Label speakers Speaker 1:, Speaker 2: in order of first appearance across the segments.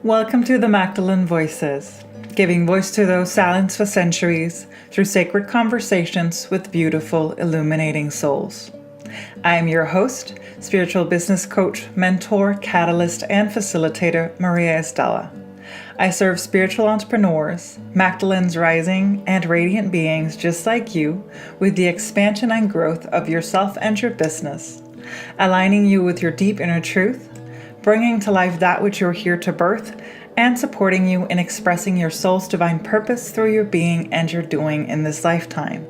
Speaker 1: Welcome to the Magdalene Voices, giving voice to those silenced for centuries through sacred conversations with beautiful, illuminating souls. I am your host, spiritual business coach, mentor, catalyst, and facilitator, Maria Estella. I serve spiritual entrepreneurs, Magdalene's rising, and radiant beings just like you with the expansion and growth of yourself and your business, aligning you with your deep inner truth, bringing to life that which you're here to birth, and supporting you in expressing your soul's divine purpose through your being and your doing in this lifetime.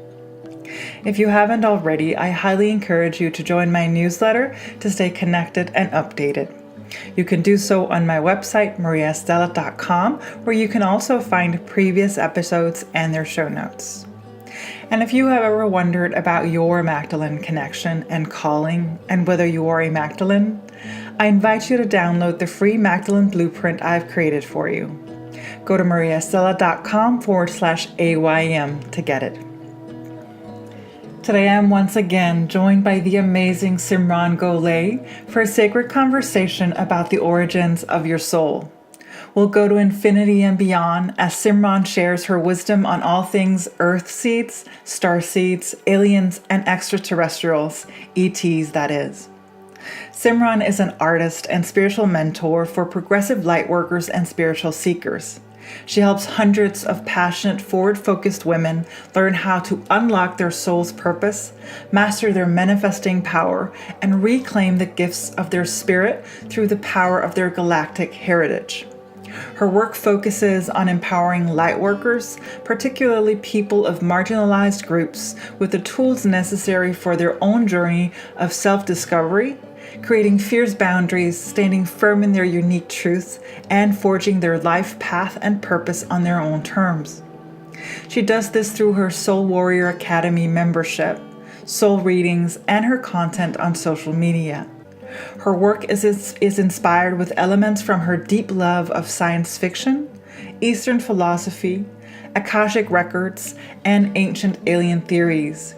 Speaker 1: If you haven't already, I highly encourage you to join my newsletter to stay connected and updated. You can do so on my website, mariaestella.com, where you can also find previous episodes and their show notes. And if you have ever wondered about your Magdalene connection and calling and whether you are a Magdalene, I invite you to download the free Magdalene Blueprint I've created for you. Go to mariaestella.com/AYM to get it. Today I'm once again joined by the amazing Simran for a sacred conversation about the origins of your soul. We'll go to infinity and beyond as Simran shares her wisdom on all things Earthseeds, Starseeds, aliens, and extraterrestrials, ETs that is. Simran is an artist and spiritual mentor for progressive lightworkers and spiritual seekers. She helps hundreds of passionate, forward-focused women learn how to unlock their soul's purpose, master their manifesting power, and reclaim the gifts of their spirit through the power of their galactic heritage. Her work focuses on empowering lightworkers, particularly people of marginalized groups, with the tools necessary for their own journey of self-discovery, creating fierce boundaries, standing firm in their unique truths, and forging their life path and purpose on their own terms. She does this through her Soul Warrior Academy membership, soul readings, and her content on social media. Her work is inspired with elements from her deep love of science fiction, Eastern philosophy, Akashic records, and ancient alien theories,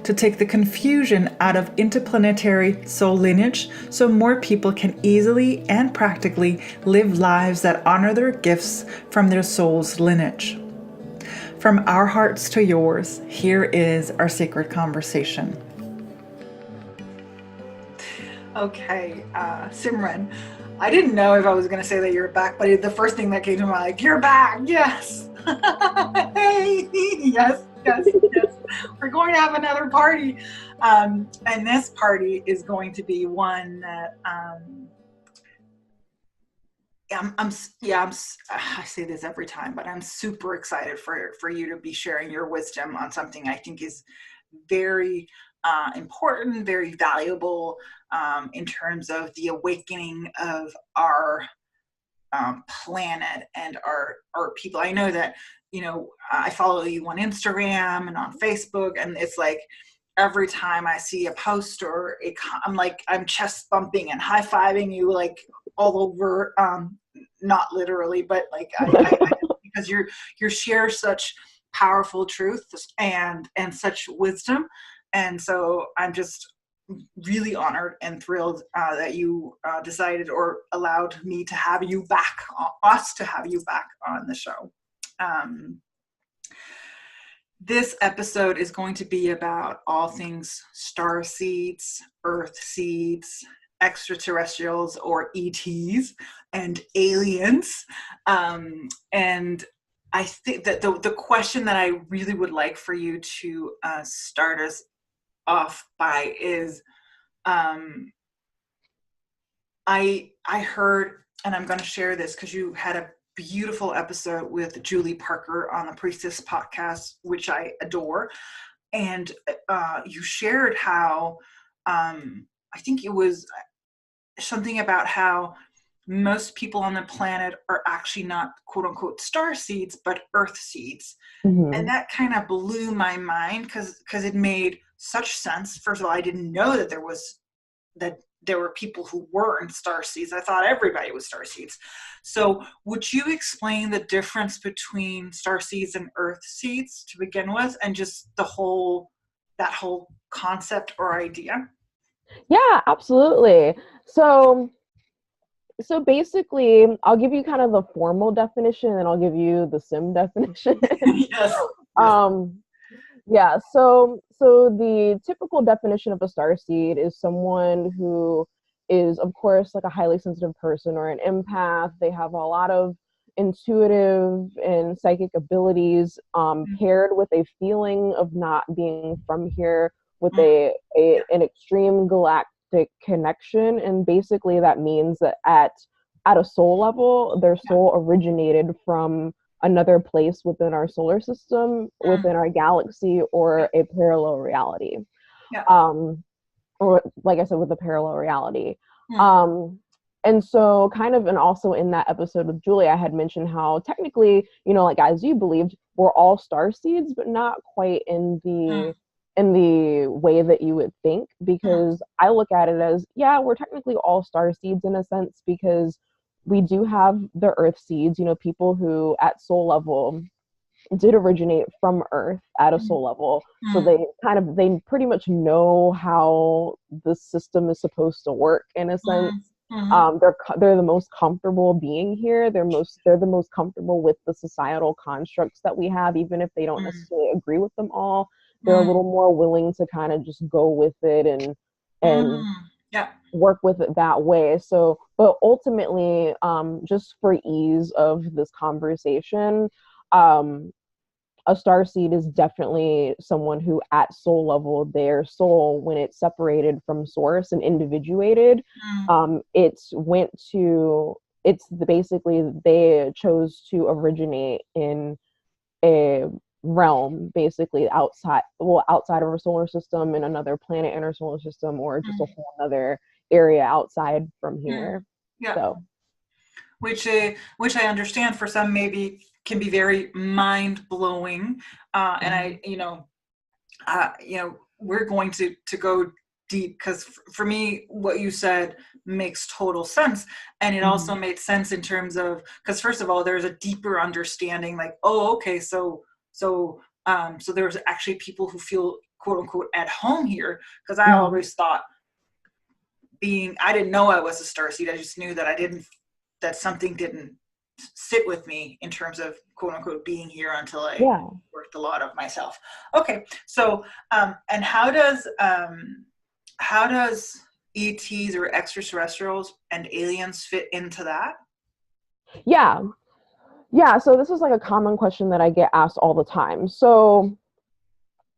Speaker 1: to take the confusion out of interplanetary soul lineage so more people can easily and practically live lives that honor their gifts from their soul's lineage. From our hearts to yours, here is our sacred conversation. Okay, Simran, I didn't know if I was going to say that you're back, but the first thing that came to mind, like, you're back, yes. Hey, yes. We're going to have another party. And this party is going to be one that I say this every time, but I'm super excited for you to be sharing your wisdom on something I think is very important, very valuable in terms of the awakening of our planet and our people. I know that, I follow you on Instagram and on Facebook, and it's like every time I see a post I'm chest bumping and high-fiving you like all over, not literally, but like because you share such powerful truth and such wisdom. And so I'm just really honored and thrilled that you decided or allowed me to have you back, us to have you back on the show. This episode is going to be about all things Starseeds, Earthseeds, extraterrestrials or ETs, and aliens. And I think that the question that I really would like for you to start us off by is, I heard, and I'm going to share this because you had a beautiful episode with Julie Parker on the Priestess podcast, which I adore. And you shared how, I think it was something about how most people on the planet are actually not quote unquote star seeds, but earth seeds. Mm-hmm. And that kind of blew my mind because it made such sense. First of all, I didn't know that there were people who weren't star seeds. I thought everybody was star seeds. So would you explain the difference between star seeds and earth seeds to begin with, and just that whole concept or idea?
Speaker 2: Yeah, absolutely. So So basically, I'll give you kind of the formal definition and I'll give you the sim definition.
Speaker 1: Yes. Yes.
Speaker 2: um, yeah, so the typical definition of a starseed is someone who is, of course, like a highly sensitive person or an empath. They have a lot of intuitive and psychic abilities, paired with a feeling of not being from here, with
Speaker 1: Mm, yeah.
Speaker 2: an extreme galactic connection. And basically, that means that at a soul level, their
Speaker 1: Yeah.
Speaker 2: soul originated from another place within our solar system,
Speaker 1: Mm,
Speaker 2: within our galaxy,
Speaker 1: yeah.
Speaker 2: or a parallel reality.
Speaker 1: Yeah.
Speaker 2: Um, or like I said, with a parallel reality.
Speaker 1: Mm,
Speaker 2: Um, and so kind of, and also in that episode with Julie, I had mentioned how technically, like as you believed, we're all star seeds, but not quite
Speaker 1: mm,
Speaker 2: in the way that you would think,
Speaker 1: mm,
Speaker 2: because I look at it as, yeah, we're technically all star seeds in a sense, because we do have the earth seeds, people who at soul level did originate from Earth at a
Speaker 1: mm,
Speaker 2: soul level. So
Speaker 1: mm,
Speaker 2: they pretty much know how the system is supposed to work in a sense.
Speaker 1: mm, mhm,
Speaker 2: They're the most comfortable being here. They're the most comfortable with the societal constructs that we have, even if they don't
Speaker 1: mm,
Speaker 2: necessarily agree with them all. They're a
Speaker 1: mm,
Speaker 2: little more willing to kind of just go with it and
Speaker 1: mm. Yeah.
Speaker 2: work with it that way. So, but ultimately, just for ease of this conversation, um, a star seed is definitely someone who at soul level, their soul, when it's separated from source and individuated,
Speaker 1: Mm,
Speaker 2: basically they chose to originate in a realm, basically outside of our solar system, in another planet in our solar system, or just a
Speaker 1: mm,
Speaker 2: whole other area outside from
Speaker 1: mm.
Speaker 2: here.
Speaker 1: Yeah.
Speaker 2: So
Speaker 1: Which I understand for some maybe can be very mind blowing. And
Speaker 2: mhm.
Speaker 1: we're going to go deep because for me, what you said makes total sense, and it also
Speaker 2: Mhm.
Speaker 1: made sense in terms of because first of all, there's a deeper understanding, like, oh, okay, so there's actually people who feel quote unquote at home here because I
Speaker 2: Mhm.
Speaker 1: always thought I didn't know I was a starseed. I just knew that that something didn't sit with me in terms of quote unquote being here until I
Speaker 2: Yeah.
Speaker 1: worked a lot of myself. Okay, so and how does ETs or extraterrestrials and aliens fit into that?
Speaker 2: Yeah. Yeah, so this is like a common question that I get asked all the time. So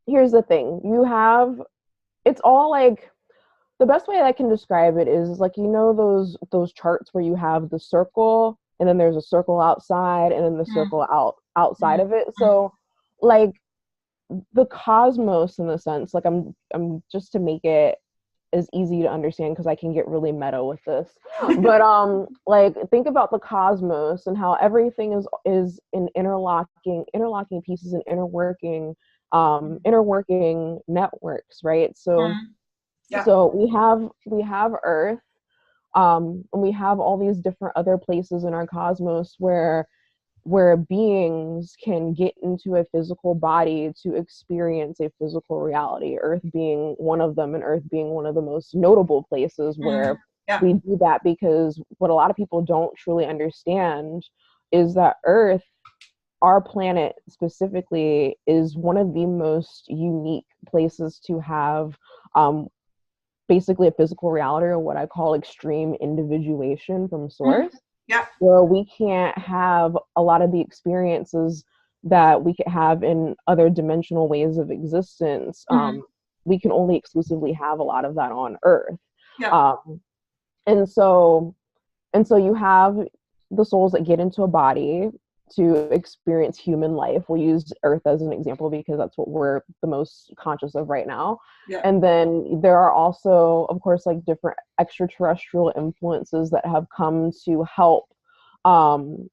Speaker 2: here's the thing. It's all like, the best way I can describe it is like, those charts where you have the circle and then there's a circle outside and then the
Speaker 1: Mm,
Speaker 2: circle outside
Speaker 1: mm,
Speaker 2: of it.
Speaker 1: mm,
Speaker 2: So like the cosmos, in the sense, like I'm just to make it as easy to understand, because I can get really meta with this. But like, think about the cosmos and how everything is in interlocking pieces and interworking networks, right? So
Speaker 1: mm, yeah.
Speaker 2: we have Earth, and we have all these different other places in our cosmos where beings can get into a physical body to experience a physical reality, Earth being one of them, and Earth being one of the most notable places
Speaker 1: Mm,
Speaker 2: where
Speaker 1: yeah.
Speaker 2: we do that, because what a lot of people don't truly understand is that Earth, our planet specifically, is one of the most unique places to have, um, basically a physical reality, or what I call extreme individuation from
Speaker 1: Mm,
Speaker 2: source,
Speaker 1: yeah.
Speaker 2: where we can't have a lot of the experiences that we could have in other dimensional ways of existence.
Speaker 1: Mm,
Speaker 2: We can only exclusively have a lot of that on Earth.
Speaker 1: yeah.
Speaker 2: Um, and so you have the souls that get into a body to experience human life. We'll use Earth as an example because that's what we're the most conscious of right now.
Speaker 1: Yeah.
Speaker 2: And then there are also, of course, like different extraterrestrial influences that have come to help, um,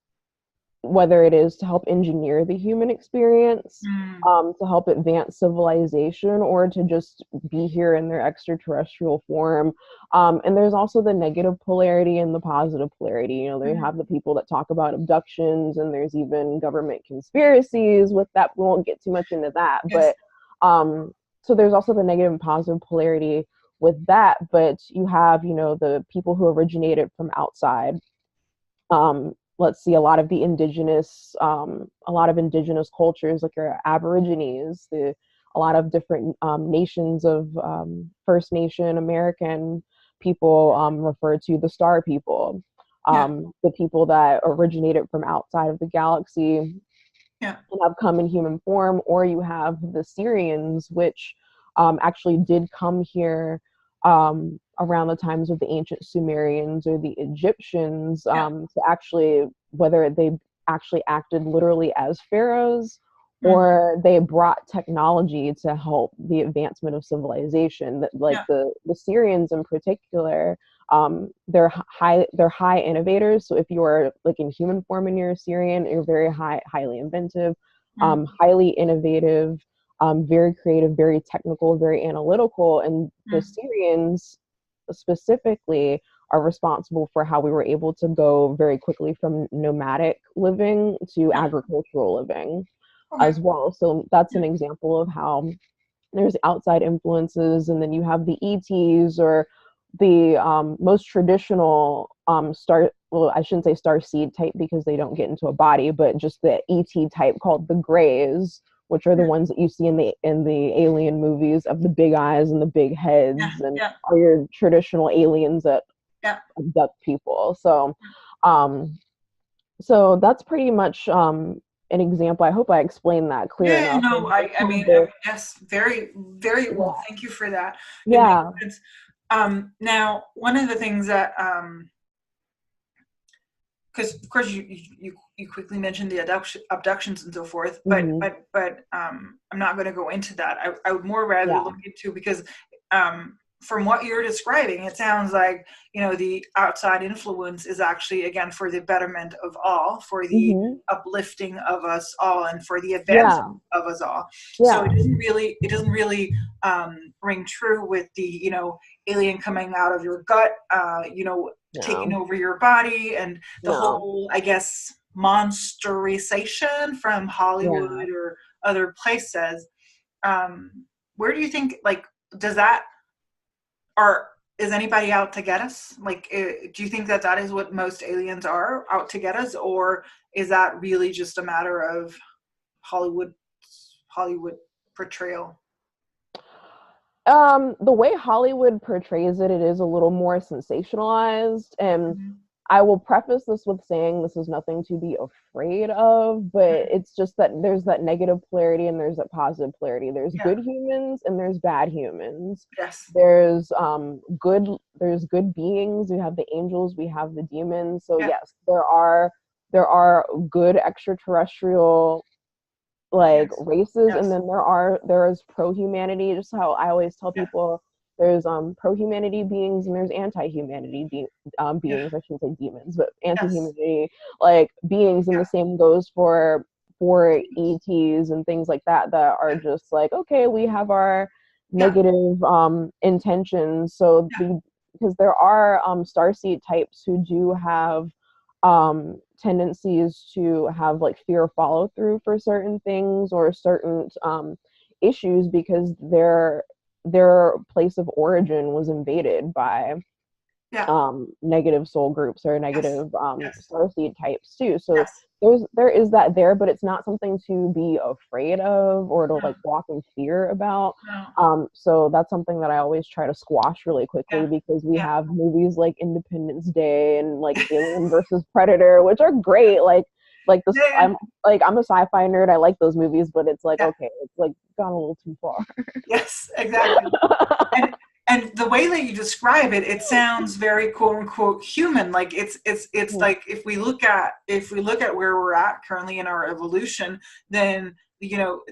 Speaker 2: whether it is to help engineer the human experience,
Speaker 1: Mm,
Speaker 2: to help advance civilization, or to just be here in their extraterrestrial form. And there's also the negative polarity and the positive polarity. They
Speaker 1: mm,
Speaker 2: have the people that talk about abductions, and there's even government conspiracies with that. We won't get too much into that,
Speaker 1: yes.
Speaker 2: but so there's also the negative and positive polarity, with that. But you have, you know, the people who originated from outside. Let's see, a lot of indigenous cultures, like your Aborigines, a lot of different nations of First Nation American people, referred to the Star People,
Speaker 1: Yeah.
Speaker 2: the people that originated from outside of the galaxy
Speaker 1: Yeah.
Speaker 2: and have come in human form. Or you have the Syrians, which actually did come here around the times of the ancient Sumerians or the Egyptians,
Speaker 1: Yeah.
Speaker 2: to actually, whether they actually acted literally as pharaohs
Speaker 1: Mm.
Speaker 2: or they brought technology to help the advancement of civilization. That, like
Speaker 1: Yeah.
Speaker 2: the Syrians in particular, they're high innovators. So if you are like in human form and you're a Syrian, you're very highly inventive,
Speaker 1: Mm.
Speaker 2: highly innovative, very creative, very technical, very analytical. And the
Speaker 1: Mm.
Speaker 2: Syrians specifically are responsible for how we were able to go very quickly from nomadic living to
Speaker 1: Yeah.
Speaker 2: agricultural living
Speaker 1: Okay.
Speaker 2: as well. So that's
Speaker 1: Yeah.
Speaker 2: an example of how there's outside influences. And then you have the ETs, or the most traditional well, I shouldn't say star seed type because they don't get into a body, but just the ET type called the Greys, which are the
Speaker 1: Yeah.
Speaker 2: ones that you see in the alien movies, of the big eyes and the big
Speaker 1: Yeah.
Speaker 2: heads, and
Speaker 1: Yeah.
Speaker 2: are your traditional aliens that
Speaker 1: Yeah.
Speaker 2: abduct people. Um, so that's pretty much an example. I hope I explained that clear
Speaker 1: Yeah,
Speaker 2: enough of
Speaker 1: no,
Speaker 2: like
Speaker 1: I
Speaker 2: some of
Speaker 1: mean,
Speaker 2: the
Speaker 1: yes, very, very well.
Speaker 2: yeah
Speaker 1: Thank you for that. It makes
Speaker 2: yeah
Speaker 1: sense. Now, one of the things that, because of course you quickly mentioned the abductions and so forth, but
Speaker 2: hmm
Speaker 1: I'm not going to go into that. I would more rather
Speaker 2: yeah
Speaker 1: look into, because from what you're describing, it sounds like, the outside influence is actually, again, for the betterment of all, for the
Speaker 2: hmm
Speaker 1: uplifting of us all, and for the
Speaker 2: yeah
Speaker 1: advancement of us all. So
Speaker 2: yeah
Speaker 1: it doesn't really ring true with the, alien coming out of your gut, taking
Speaker 2: no
Speaker 1: over your body, and the
Speaker 2: no
Speaker 1: whole, I guess, monsterization from
Speaker 2: yeah
Speaker 1: Hollywood or other places. Where do you think, like, does that, or is anybody out to get us? Like, do you think that that is what most aliens are, out to get us, or is that really just a matter of Hollywood, Hollywood portrayal?
Speaker 2: the way Hollywood portrays it, it is a little more sensationalized. And
Speaker 1: Mhm.
Speaker 2: I will preface this with saying this is nothing to be afraid of, but it's just that there's that negative polarity and there's that positive polarity. There's
Speaker 1: Yeah.
Speaker 2: good humans and there's bad humans.
Speaker 1: Yes.
Speaker 2: There's good beings. We have the angels, we have the demons. So
Speaker 1: Yeah.
Speaker 2: yes, there are good extraterrestrial like
Speaker 1: Yes.
Speaker 2: races, and
Speaker 1: Yes.
Speaker 2: then there is pro-humanity. Just how I always tell
Speaker 1: Yeah.
Speaker 2: people, there's pro-humanity beings and there's anti-humanity
Speaker 1: Yeah.
Speaker 2: beings. I shouldn't say demons, but
Speaker 1: Yes.
Speaker 2: anti-humanity like beings. And
Speaker 1: Yeah.
Speaker 2: the same goes for ETs and things like that, that are
Speaker 1: Yeah.
Speaker 2: just like, okay, we have our
Speaker 1: Yeah.
Speaker 2: negative intentions. So
Speaker 1: Yeah.
Speaker 2: because there are starseed types who do have tendencies to have like fear follow through for certain things or certain issues, because their place of origin was invaded by
Speaker 1: Yeah.
Speaker 2: negative soul groups or
Speaker 1: Yes.
Speaker 2: negative
Speaker 1: Yes.
Speaker 2: starseed types too. So
Speaker 1: Yes.
Speaker 2: there is that there, but it's not something to be afraid of or to
Speaker 1: No.
Speaker 2: like walk in fear about.
Speaker 1: No.
Speaker 2: So that's something that I always try to squash really quickly,
Speaker 1: Yeah.
Speaker 2: because we
Speaker 1: Yeah.
Speaker 2: have movies like Independence Day and like Alien versus Predator, which are great. Like this,
Speaker 1: Yeah. Yeah.
Speaker 2: I'm a sci-fi nerd. I like those movies, but it's like,
Speaker 1: Yeah.
Speaker 2: okay, it's like gone a little too far.
Speaker 1: Yes. Exactly. And the way that you describe it, it sounds very quote unquote human. Like it's like, if we look at where we're at currently in our evolution, then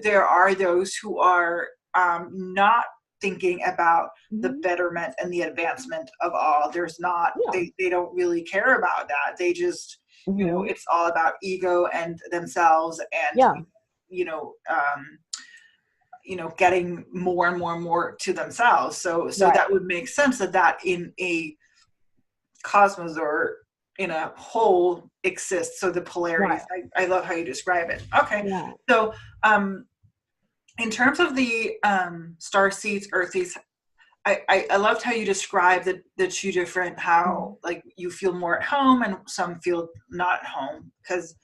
Speaker 1: there are those who are not thinking about the
Speaker 2: Mhm.
Speaker 1: betterment and the advancement of all. There's not,
Speaker 2: Yeah.
Speaker 1: they don't really care about that. They just,
Speaker 2: Hmm.
Speaker 1: it's all about ego and themselves, and
Speaker 2: Yeah.
Speaker 1: you know um, getting more and more and more to themselves. So
Speaker 2: Right.
Speaker 1: that would make sense that in a cosmos or in a whole exists. So the polarities,
Speaker 2: Right.
Speaker 1: I love how you describe it. Okay.
Speaker 2: Yeah.
Speaker 1: So in terms of the star seeds, earth seeds, I loved how you described the two different, how
Speaker 2: Mhm.
Speaker 1: like you feel more at home and some feel not at home, because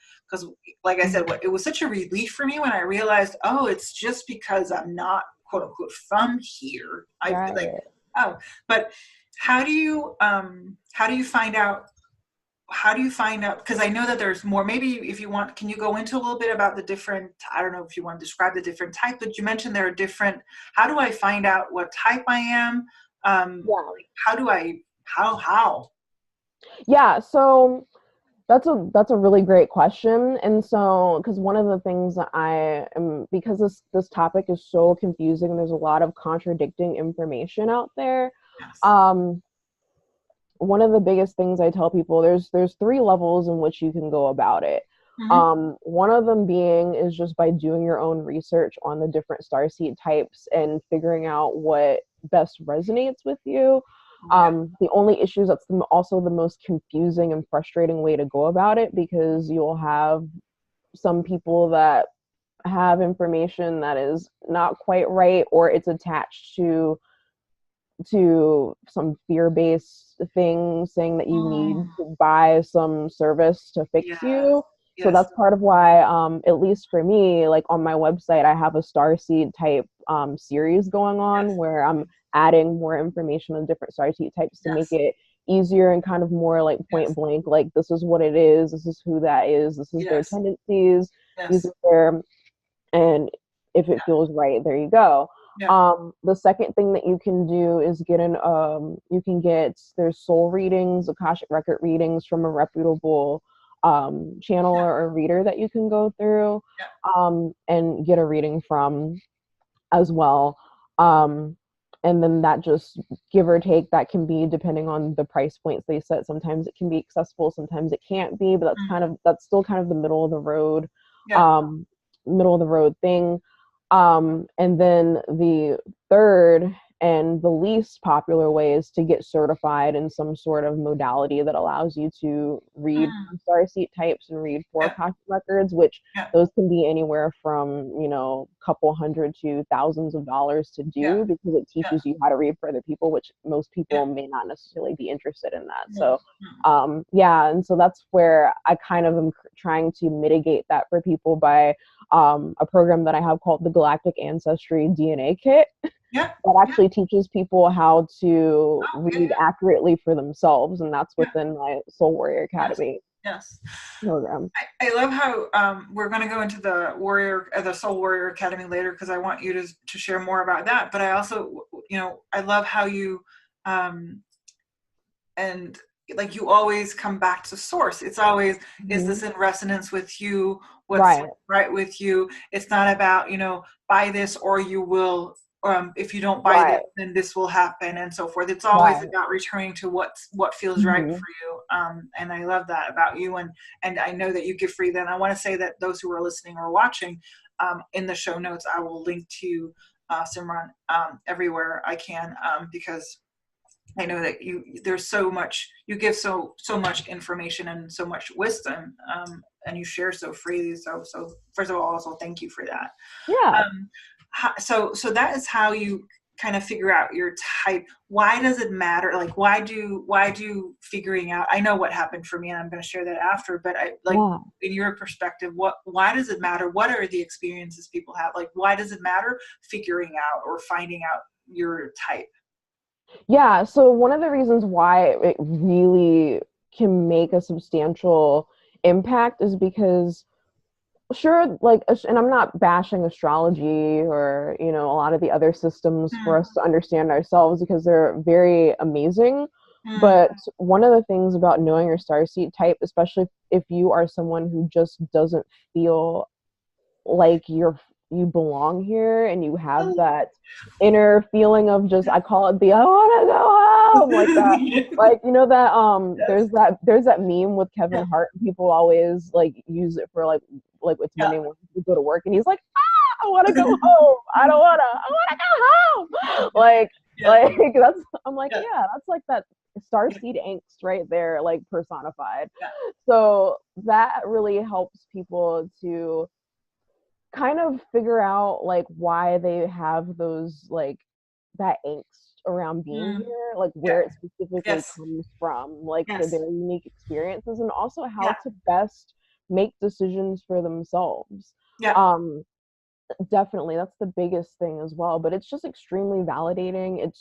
Speaker 1: like I said,
Speaker 2: Mhm.
Speaker 1: it was such a relief for me when I realized, oh, it's just because I'm not quote unquote from here. I like,
Speaker 2: Right.
Speaker 1: oh, but how do you find out, because I know that there's more. Maybe if you want, can you go into a little bit about the different, I don't know if you want to describe the different types, but you mentioned there are different. How do I find out what type I am?
Speaker 2: Yeah.
Speaker 1: How do I, how?
Speaker 2: Yeah, so that's a really great question. And so, because one of the things that I am, because this topic is so confusing, there's a lot of contradicting information out there.
Speaker 1: Yes.
Speaker 2: Um, one of the biggest things I tell people, there's three levels in which you can go about it.
Speaker 1: Mm-hmm.
Speaker 2: One of them being is just by doing your own research on the different starseed types and figuring out what best resonates with you.
Speaker 1: Yeah.
Speaker 2: The only issue is that's also the most confusing and frustrating way to go about it, because you'll have some people that have information that is not quite right, or it's attached to some fear-based thing saying that you need
Speaker 1: Mm,
Speaker 2: to buy some service to fix
Speaker 1: yes.
Speaker 2: you. So
Speaker 1: Yes.
Speaker 2: that's part of why, at least for me, like on my website, I have a starseed type series going on
Speaker 1: Yes.
Speaker 2: where I'm adding more information on different starseed types to make
Speaker 1: Yes.
Speaker 2: it easier and kind of more like point
Speaker 1: Yes.
Speaker 2: blank, like this is what it is, this is who that is, this is their
Speaker 1: Yes.
Speaker 2: tendencies, these
Speaker 1: Yes.
Speaker 2: are their, and if it feels right, there you go.
Speaker 1: Yeah.
Speaker 2: The second thing that you can do is you can get, there's soul readings, Akashic record readings from a reputable channel
Speaker 1: Yeah.
Speaker 2: or a reader that you can go through
Speaker 1: Yeah.
Speaker 2: and get a reading from as well. Um, and then that just give or take, that can be depending on the price points they set. Sometimes it can be accessible, sometimes it can't be, but
Speaker 1: Mm,
Speaker 2: that's still kind of the middle of the road,
Speaker 1: yeah.
Speaker 2: um, middle of the road thing. And then the third and the least popular way is to get certified in some sort of modality that allows you to read
Speaker 1: Mm,
Speaker 2: star seat types and read
Speaker 1: yeah.
Speaker 2: forecast records, which
Speaker 1: Yeah.
Speaker 2: those can be anywhere from, a couple hundred to thousands of dollars to
Speaker 1: Yeah.
Speaker 2: do, because it
Speaker 1: Yeah.
Speaker 2: teaches you how to read for other people, which most
Speaker 1: Yeah.
Speaker 2: people may not necessarily be interested in that.
Speaker 1: Mm,
Speaker 2: So,
Speaker 1: mm,
Speaker 2: yeah, and so that's where I kind of am trying to mitigate that for people by a program that I have called the Galactic Ancestry DNA Kit
Speaker 1: yeah.
Speaker 2: that
Speaker 1: Yeah.
Speaker 2: actually teaches people how to
Speaker 1: Oh, yeah.
Speaker 2: read
Speaker 1: Yeah.
Speaker 2: accurately for themselves, and that's
Speaker 1: Yeah.
Speaker 2: within my Soul Warrior
Speaker 1: Yes.
Speaker 2: Academy
Speaker 1: Yes.
Speaker 2: program.
Speaker 1: I love how we're going to go into the Soul Warrior Academy later, because I want you to share more about that. But I also, I love how you um, and like you always come back to source. It's always, is
Speaker 2: Mhm.
Speaker 1: this in resonance with you? What's
Speaker 2: Right,
Speaker 1: right with you? It's not about, buy this or you will, if you don't buy this
Speaker 2: right,
Speaker 1: then this will happen, and so forth. It's always
Speaker 2: right.
Speaker 1: about returning to what feels right
Speaker 2: Mhm.
Speaker 1: for you. And I love that about you, and I know that you give free. Then I want to say that those who are listening or watching, in the show notes I will link to Simran everywhere I can, because I know that there's so much, you give so much information and so much wisdom, and you share so freely. So first of all, also thank you for that.
Speaker 2: Yeah.
Speaker 1: Um, so that is how you kind of figure out your type. Why does it matter? Like why do figuring out? I know what happened for me, and I'm going to share that after. But I like,
Speaker 2: Yeah.
Speaker 1: in your perspective, why does it matter? What are the experiences people have? Like why does it matter figuring out or finding out your type?
Speaker 2: Yeah, so one of the reasons why it really can make a substantial impact is because, sure, like, and I'm not bashing astrology or, a lot of the other systems for
Speaker 1: Mm,
Speaker 2: us to understand ourselves, because they're very amazing.
Speaker 1: mm,
Speaker 2: But one of the things about knowing your star seed type, especially if you are someone who just doesn't feel like you belong here, and you have
Speaker 1: oh,
Speaker 2: that inner feeling of just, I call it the I want to go home, like that, like, that
Speaker 1: yes.
Speaker 2: there's that meme with
Speaker 1: Yeah.
Speaker 2: Kevin Hart, and people always like use it for like it's
Speaker 1: Yeah.
Speaker 2: Monday morning to go to work, and he's like, I want to go home, I want to go home,
Speaker 1: Yeah.
Speaker 2: like that's, I'm like,
Speaker 1: Yeah.
Speaker 2: yeah, that's like that star
Speaker 1: Yeah.
Speaker 2: seed angst right there, like personified.
Speaker 1: Yeah.
Speaker 2: So that really helps people to kind of figure out like why they have those, like, that angst around being
Speaker 1: Mm.
Speaker 2: here, like
Speaker 1: Yeah.
Speaker 2: where it specifically
Speaker 1: Yes.
Speaker 2: comes from, like for
Speaker 1: Yes.
Speaker 2: their unique experiences, and also how
Speaker 1: Yeah.
Speaker 2: to best make decisions for themselves.
Speaker 1: Yeah.
Speaker 2: Um, Definitely, that's the biggest thing as well, but it's just extremely validating. It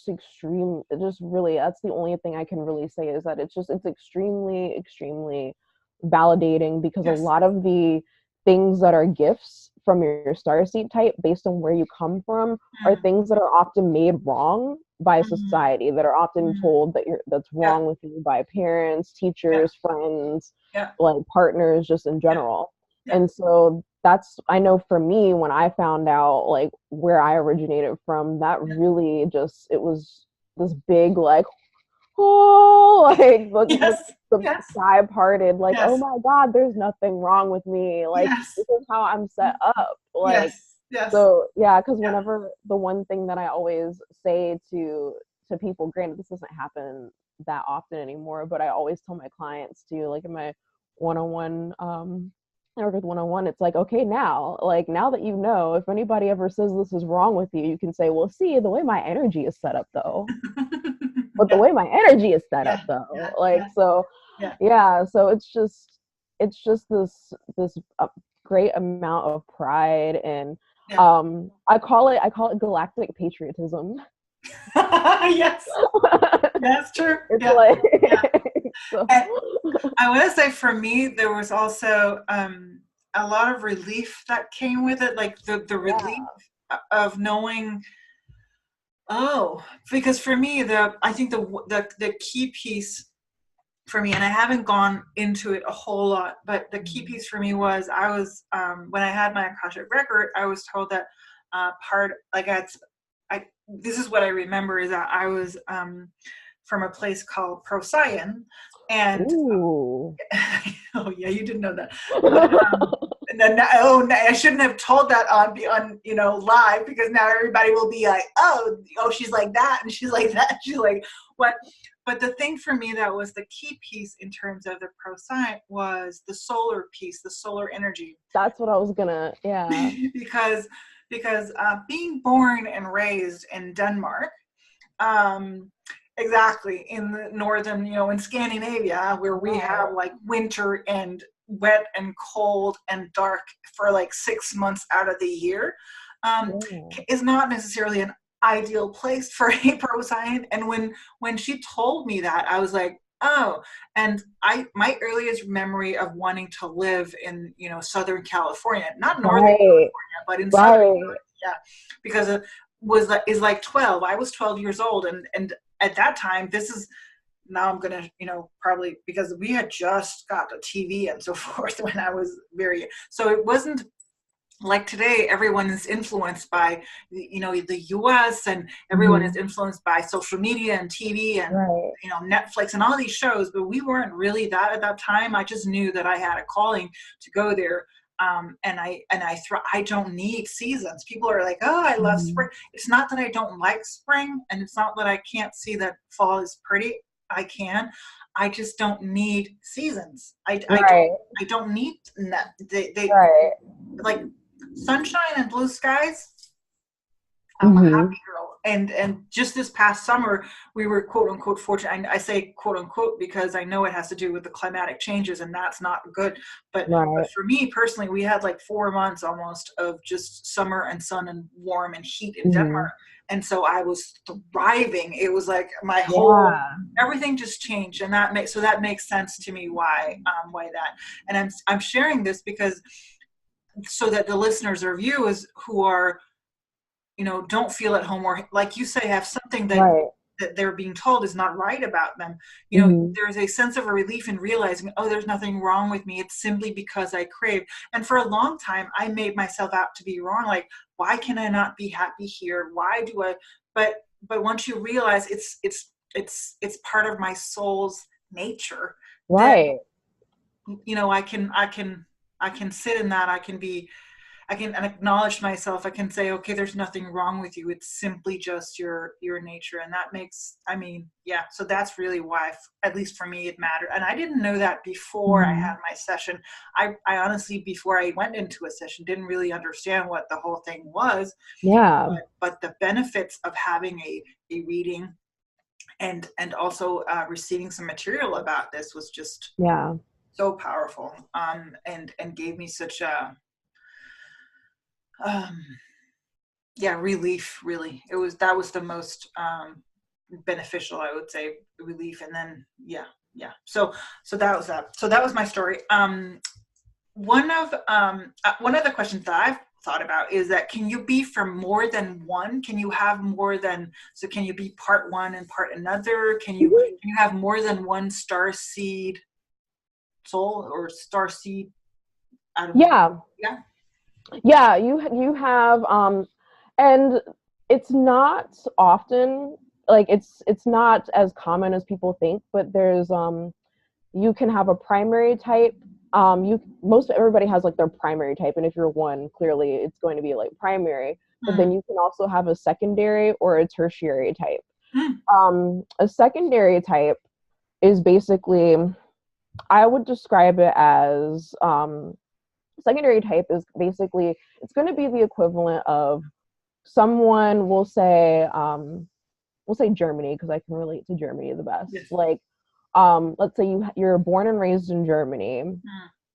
Speaker 2: just really, that's the only thing I can really say is that it's extremely, extremely validating because a
Speaker 1: Yes.
Speaker 2: lot of the things that are gifts from your starseed type based on where you come from are
Speaker 1: Mm.
Speaker 2: things that are often made wrong by
Speaker 1: Mm.
Speaker 2: society, that are often
Speaker 1: Mm.
Speaker 2: told that's
Speaker 1: Yeah.
Speaker 2: wrong with you by parents,
Speaker 1: Yeah.
Speaker 2: teachers, friends,
Speaker 1: Yeah.
Speaker 2: like partners, just in
Speaker 1: Yeah.
Speaker 2: general.
Speaker 1: Yeah.
Speaker 2: And so that's, I know for me, when I found out like where I originated from, that really just, it was this big like, oh, like
Speaker 1: Yes.
Speaker 2: the
Speaker 1: Yes.
Speaker 2: sky parted, like, oh
Speaker 1: Yes.
Speaker 2: my God, there's nothing wrong with me. Like,
Speaker 1: Yes.
Speaker 2: this is how I'm set up. Like,
Speaker 1: Yes. Yes.
Speaker 2: so yeah, because
Speaker 1: Yeah.
Speaker 2: whenever, the one thing that I always say to people, granted this doesn't happen that often anymore, but I always tell my clients to, like in my one-on-one I work with one-on-one, it's like, okay, now, like now that you know, if anybody ever says this is wrong with you, you can say, well, see, the way my energy is set up though, but the
Speaker 1: Yeah.
Speaker 2: way my energy is set up
Speaker 1: Yeah.
Speaker 2: though,
Speaker 1: Yeah.
Speaker 2: like,
Speaker 1: Yeah.
Speaker 2: so
Speaker 1: Yeah.
Speaker 2: yeah, so it's just this great amount of pride, and
Speaker 1: Yeah.
Speaker 2: I call it galactic patriotism.
Speaker 1: Yes. That's true.
Speaker 2: It's
Speaker 1: Yeah.
Speaker 2: like
Speaker 1: Yeah.
Speaker 2: so
Speaker 1: And I want to say for me, there was also a lot of relief that came with it, like the relief
Speaker 2: yeah.
Speaker 1: of knowing. Oh, because for me, I think the key piece for me, and I haven't gone into it a whole lot, but the key piece for me was I was when I had my Akashic record, I was told that part like I this is what I remember is that I was from a place called Procyon, and
Speaker 2: Ooh.
Speaker 1: oh yeah, you didn't know that, but and then I shouldn't have told that on live because now everybody will be like, oh, she's like that and she's like that, she's like what. But the thing for me that was the key piece in terms of the Procyon was the solar piece, the solar energy.
Speaker 2: That's what I was gonna, yeah.
Speaker 1: because being born and raised in Denmark, um, exactly in the northern, in Scandinavia, where we have
Speaker 2: Right.
Speaker 1: like winter and wet and cold and dark for like 6 months out of the year,
Speaker 2: Yeah.
Speaker 1: is not necessarily an ideal place for a Procyon. And when she told me that, I was like, oh. And my earliest memory of wanting to live in Southern California, not Northern
Speaker 2: Right.
Speaker 1: California, but in Southern
Speaker 2: Right.
Speaker 1: California, yeah, because it is like 12. I was 12 years old, and at that time, this is now I'm gonna probably because we had just got a TV and so forth when I was very, so it wasn't like today everyone is influenced by the US, and everyone is
Speaker 2: Mhm.
Speaker 1: influenced by social media and TV and
Speaker 2: Right.
Speaker 1: Netflix and all these shows, but we weren't really that at that time. I just knew that I had a calling to go there. I don't need seasons. People are like, oh, I love spring.
Speaker 2: Mhm.
Speaker 1: It's not that I don't like spring, and it's not that I can't see that fall is pretty. I can. I just don't need seasons.
Speaker 2: Right.
Speaker 1: I don't need that. They
Speaker 2: Right.
Speaker 1: like sunshine and blue skies. I'm a
Speaker 2: Mhm.
Speaker 1: happy girl. And just this past summer, we were quote unquote fortunate. I say quote unquote because I know it has to do with the climatic changes, and that's not good. But
Speaker 2: Right.
Speaker 1: for me personally, we had like 4 months almost of just summer and sun and warm and heat in Denmark,
Speaker 2: Mhm.
Speaker 1: and so I was thriving. It was like my whole
Speaker 2: Yeah.
Speaker 1: everything just changed, and that makes sense to me why that. And I'm sharing this because so that the listeners or viewers who are don't feel at home, or like you say have something
Speaker 2: Right.
Speaker 1: that they're being told is not right about them,
Speaker 2: Mhm.
Speaker 1: there's a sense of relief in realizing, oh, there's nothing wrong with me, it's simply because I crave. And for a long time I made myself out to be wrong, like, why can I not be happy here, why do I, but once you realize it's part of my soul's nature, then
Speaker 2: Right.
Speaker 1: I can sit in that, I can be I can acknowledge myself. I can say, okay, there's nothing wrong with you. It's simply just your nature. And that makes, I mean, yeah. So that's really why, at least for me, it mattered. And I didn't know that before I
Speaker 2: Mhm.
Speaker 1: had my session. I honestly, before I went into a session, didn't really understand what the whole thing was.
Speaker 2: Yeah.
Speaker 1: But the benefits of having a reading and also receiving some material about this was just
Speaker 2: Yeah.
Speaker 1: so powerful, and gave me such a um, yeah, relief. Really, that was the most beneficial, I would say, relief. And then yeah. So that was that. So that was my story. One of the questions that I've thought about is that, can you be from more than one? Can you have more than, so can you be part one and part another? Can you have more than one star seed soul or star seed out of,
Speaker 2: Yeah.
Speaker 1: yeah.
Speaker 2: Yeah, you have and it's not often, like it's not as common as people think, but there's you can have a primary type. You most everybody has like their primary type, and if you're one, clearly it's going to be like primary. But then
Speaker 1: Mm,
Speaker 2: you can also have a secondary or a tertiary type.
Speaker 1: mm,
Speaker 2: A secondary type is basically, I would describe it as secondary type is basically, it's going to be the equivalent of someone we'll say Germany, because I can relate to Germany the best.
Speaker 1: yes.
Speaker 2: Like, let's say you're born and raised in Germany,
Speaker 1: Mm,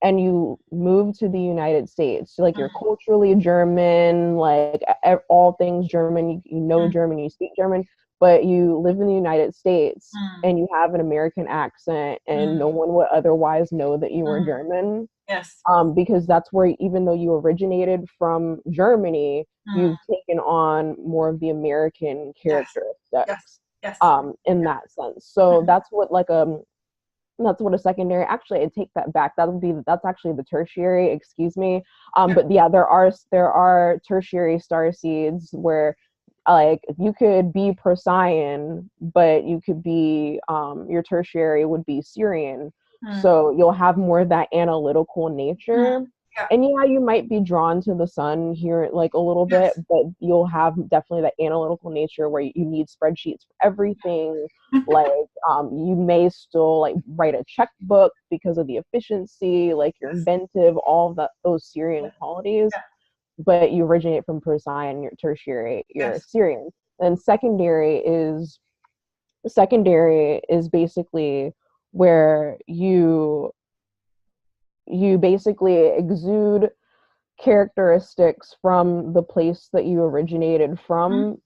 Speaker 2: and you move to the United States. So, like, you're
Speaker 1: mm,
Speaker 2: culturally German, like all things German. You know
Speaker 1: mm,
Speaker 2: German, you speak German, but you live in the United States
Speaker 1: mm,
Speaker 2: and you have an American accent, and no
Speaker 1: mm,
Speaker 2: one would otherwise know that you were
Speaker 1: mm,
Speaker 2: German.
Speaker 1: yes.
Speaker 2: Because that's where, even though you originated from Germany,
Speaker 1: Mm,
Speaker 2: you've taken on more of the American
Speaker 1: yes. Yes.
Speaker 2: characteristics
Speaker 1: Yes.
Speaker 2: in
Speaker 1: Yeah.
Speaker 2: that sense. So
Speaker 1: Mhm.
Speaker 2: that's what a secondary. Actually, I take that back. That's actually the tertiary. Excuse me.
Speaker 1: Yeah.
Speaker 2: But yeah, there are tertiary star seeds where, like, you could be Procyon, but you could be your tertiary would be Syrian.
Speaker 1: Mm,
Speaker 2: So you'll have more of that analytical
Speaker 1: mm,
Speaker 2: nature.
Speaker 1: yeah.
Speaker 2: And yeah, you might be drawn to the sun here like a little bit,
Speaker 1: Yes.
Speaker 2: but you'll have definitely that analytical nature where you need spreadsheets for everything. Like, you may still like write a checkbook because of the efficiency, like you're
Speaker 1: Yes.
Speaker 2: inventive, all of that, those
Speaker 1: Yeah.
Speaker 2: Syrian qualities,
Speaker 1: Yeah.
Speaker 2: but you originate from Procyon, you're tertiary, you're
Speaker 1: Yes.
Speaker 2: Syrian. And secondary is basically where you basically exude characteristics from the place that you originated
Speaker 1: Mm,
Speaker 2: from,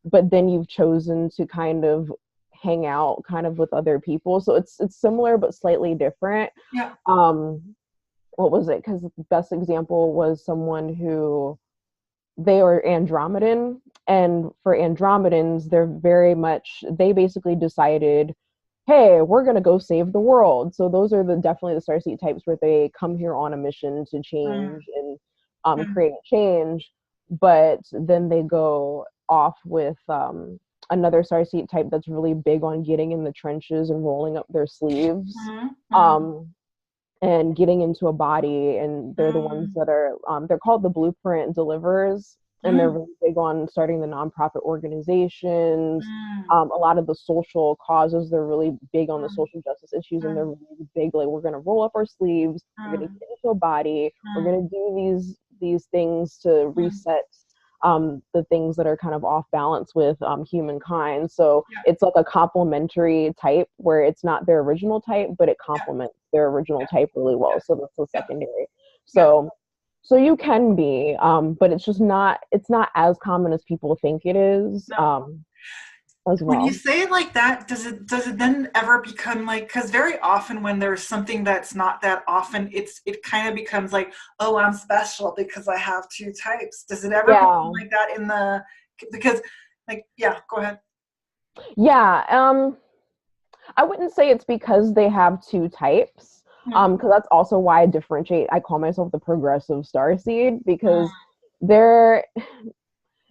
Speaker 2: but then you've chosen to kind of hang out kind of with other people. So it's similar but slightly different.
Speaker 1: yeah.
Speaker 2: Um, what was it? Because the best example was someone who, they are Andromedan, and for Andromedans, they basically decided, hey, we're gonna go save the world. So those are definitely the starseed types where they come here on a mission to
Speaker 1: Mm,
Speaker 2: change and
Speaker 1: mm,
Speaker 2: create change, but then they go off with another starseed type that's really big on getting in the trenches and rolling up their sleeves.
Speaker 1: mm, mm,
Speaker 2: Um, and getting into a body, and they're the ones
Speaker 1: mm,
Speaker 2: that are they're called the blueprint deliverers, and they're
Speaker 1: mm,
Speaker 2: really big on starting the nonprofit organizations.
Speaker 1: mm,
Speaker 2: A lot of the social causes, they're really big on the
Speaker 1: mm,
Speaker 2: social justice issues, and they're
Speaker 1: mm,
Speaker 2: really big, like, we're going to roll up our sleeves, we're going to
Speaker 1: mm,
Speaker 2: get into a body, we're
Speaker 1: mm,
Speaker 2: going to do these things to
Speaker 1: mm.
Speaker 2: reset the things that are kind of off balance with humankind. So
Speaker 1: Yeah.
Speaker 2: it's like a complementary type where it's not their original type, but it
Speaker 1: Yeah.
Speaker 2: complements their original type really well. So that's the
Speaker 1: Yeah.
Speaker 2: secondary.
Speaker 1: Yeah.
Speaker 2: So you can be, but it's not as common as people think it is,
Speaker 1: No.
Speaker 2: as
Speaker 1: When you
Speaker 2: well.
Speaker 1: say it like that, does it then ever become like, because very often when there's something that's not that often, it kind of becomes like, oh, I'm special because I have two types. Does it ever become
Speaker 2: Yeah.
Speaker 1: like that in the, because, like, yeah, go ahead.
Speaker 2: Yeah. I wouldn't say it's because they have two types,
Speaker 1: Mm,
Speaker 2: because that's also why I differentiate. I call myself the progressive starseed, because
Speaker 1: mm,
Speaker 2: they're,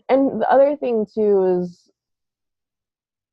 Speaker 2: and the other thing too is,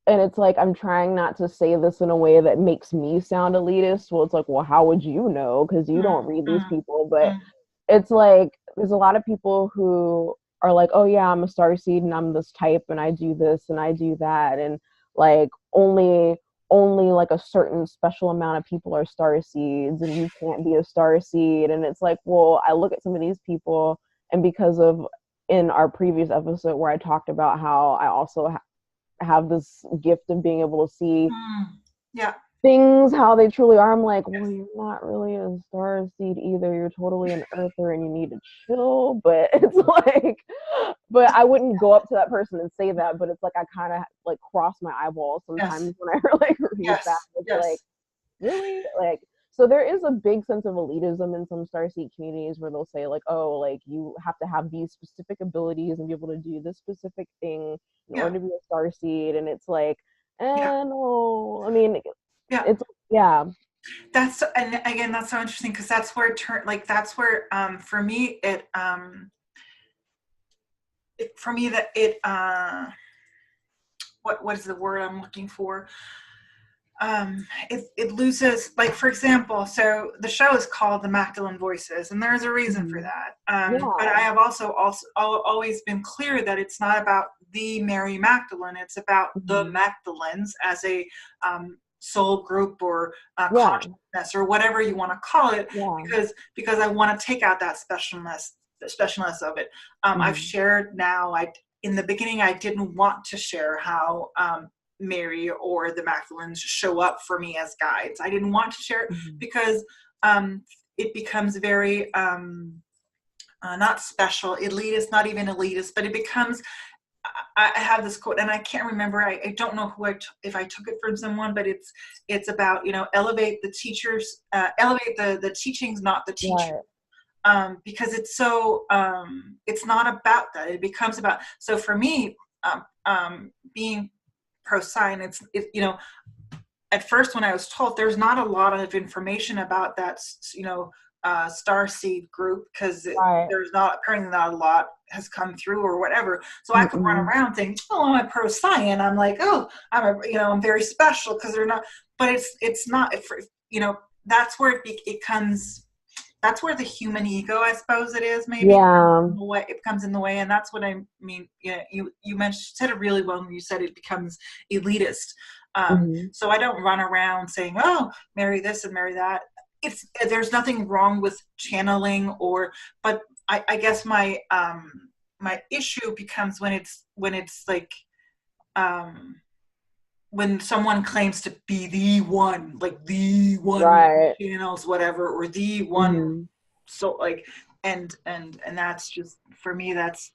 Speaker 2: and it's like, I'm trying not to say this in a way that makes me sound elitist. Well, it's like, well, how would you know? Because you
Speaker 1: mm,
Speaker 2: don't read these
Speaker 1: mm,
Speaker 2: people. But
Speaker 1: mm,
Speaker 2: it's like there's a lot of people who are like, oh yeah, I'm a starseed and I'm this type and I do this and I do that, and like only like a certain special amount of people are starseeds and you can't be a starseed. And it's like, well, I look at some of these people, and because of in our previous episode where I talked about how I also have this gift of being able to see
Speaker 1: Yeah.
Speaker 2: things how they truly are, I'm like,
Speaker 1: Yes.
Speaker 2: well, you're not really a star seed either. You're totally an earther and you need to chill. But it's like, but I wouldn't go up to that person and say that. But it's like I kind of like cross my eyeballs
Speaker 1: Yes.
Speaker 2: sometimes when I like read that.
Speaker 1: Yes.
Speaker 2: It's like,
Speaker 1: Yes.
Speaker 2: really? Like, so there is a big sense of elitism in some starseed communities where they'll say like, oh, like you have to have these specific abilities and be able to do this specific thing in
Speaker 1: Yeah.
Speaker 2: order to be a starseed. And it's like,
Speaker 1: Yeah.
Speaker 2: no, I mean,
Speaker 1: Yeah.
Speaker 2: it's yeah.
Speaker 1: That's, and again, that's so interesting because that's where that's where, for me, for me that what is the word I'm looking for? It loses, like, for example, so the show is called the Magdalene Voices, and there's a reason for
Speaker 2: Mhm.
Speaker 1: that. But I
Speaker 2: Yeah.
Speaker 1: have also always been clear that it's not about the Mary Magdalene. It's about the
Speaker 2: Mhm.
Speaker 1: Magdalenes as a soul group or
Speaker 2: Yeah.
Speaker 1: consciousness or whatever you want to call it,
Speaker 2: Yeah.
Speaker 1: because I want to take out that specialness of it. I've
Speaker 2: Mhm.
Speaker 1: shared now. I In the beginning I didn't want to share how Mary or the Magdalenes show up for me as guides. I didn't want to share it
Speaker 2: Mhm.
Speaker 1: because it becomes very not special, elitist, not even elitist, but it becomes. I have this quote, and I can't remember. I don't know if I took it from someone, but it's about, elevate the teachers, elevate the teachings, not the teacher.
Speaker 2: Right.
Speaker 1: Because it's not about that. It becomes about. So for me, being pro science, at first when I was told there's not a lot of information about that, Starseed group, because
Speaker 2: Right.
Speaker 1: there's not, apparently not a lot has come through or whatever. So I could run
Speaker 2: Mm-mm.
Speaker 1: around thinking, oh, I'm a pro science. I'm like, oh, I'm very special because they're not. But it's not. That's where it comes. That's where the human ego, I suppose it is, maybe
Speaker 2: Yeah.
Speaker 1: it comes in the way, and that's what I mean. You said it really well when you said it becomes elitist.
Speaker 2: Mhm.
Speaker 1: So I don't run around saying, "Oh, marry this and marry that." There's nothing wrong with channeling, but I guess my issue becomes when it's like um, when someone claims to be the one
Speaker 2: Right.
Speaker 1: channels, whatever, or the one,
Speaker 2: Mhm.
Speaker 1: so like, and that's just, for me, that's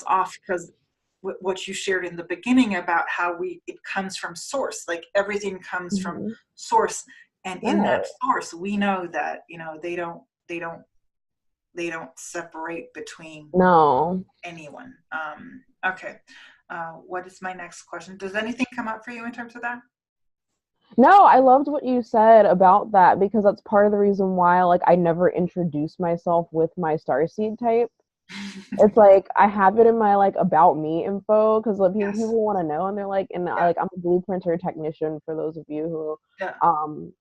Speaker 1: off, because what you shared in the beginning about how it comes from source, like everything comes from
Speaker 2: Mhm.
Speaker 1: source, and in that
Speaker 2: Right.
Speaker 1: source we know that they don't separate between
Speaker 2: No.
Speaker 1: anyone. Okay. What is my next question? Does anything come up for you in terms of that?
Speaker 2: No, I loved what you said about that because that's part of the reason why like I never introduced myself with my starseed type. It's like I have it in my like about me info because like
Speaker 1: Yes.
Speaker 2: people want to know and they're like, and
Speaker 1: Yeah.
Speaker 2: like I'm a blueprinter technician for those of you
Speaker 1: Yeah.
Speaker 2: who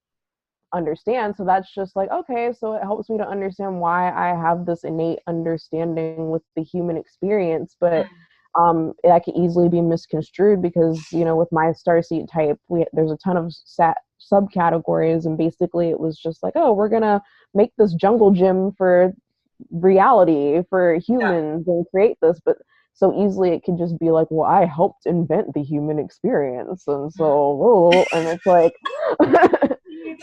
Speaker 2: understand. So that's just like, okay, so it helps me to understand why I have this innate understanding with the human experience, but that could easily be misconstrued because, with my starseed type, there's a ton of subcategories, and basically it was just like, oh, we're gonna make this jungle gym for reality for
Speaker 1: Yeah.
Speaker 2: humans and create this, but so easily it could just be like, well, I helped invent the human experience, and so, oh, and it's like,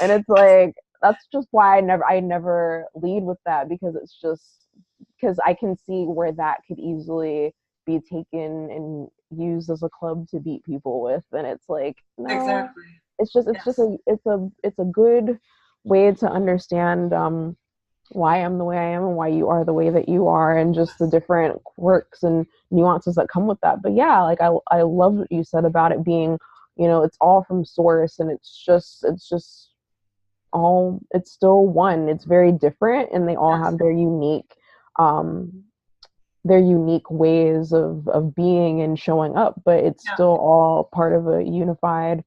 Speaker 2: and it's like that's just why I never lead with that because it's just because I can see where that could easily be taken and used as a club to beat people with, and it's like, no,
Speaker 1: Exactly.
Speaker 2: it's just
Speaker 1: Yes.
Speaker 2: a good way to understand why I'm the way I am and why you are the way that you are, and just the
Speaker 1: Yes.
Speaker 2: different quirks and nuances that come with that. But yeah, like I love what you said about it being, it's all from source, and it's just all, it's still one. It's very different, and they all
Speaker 1: Yes.
Speaker 2: have um their unique ways of being and showing up, but it's
Speaker 1: Yeah.
Speaker 2: still all part of a unified,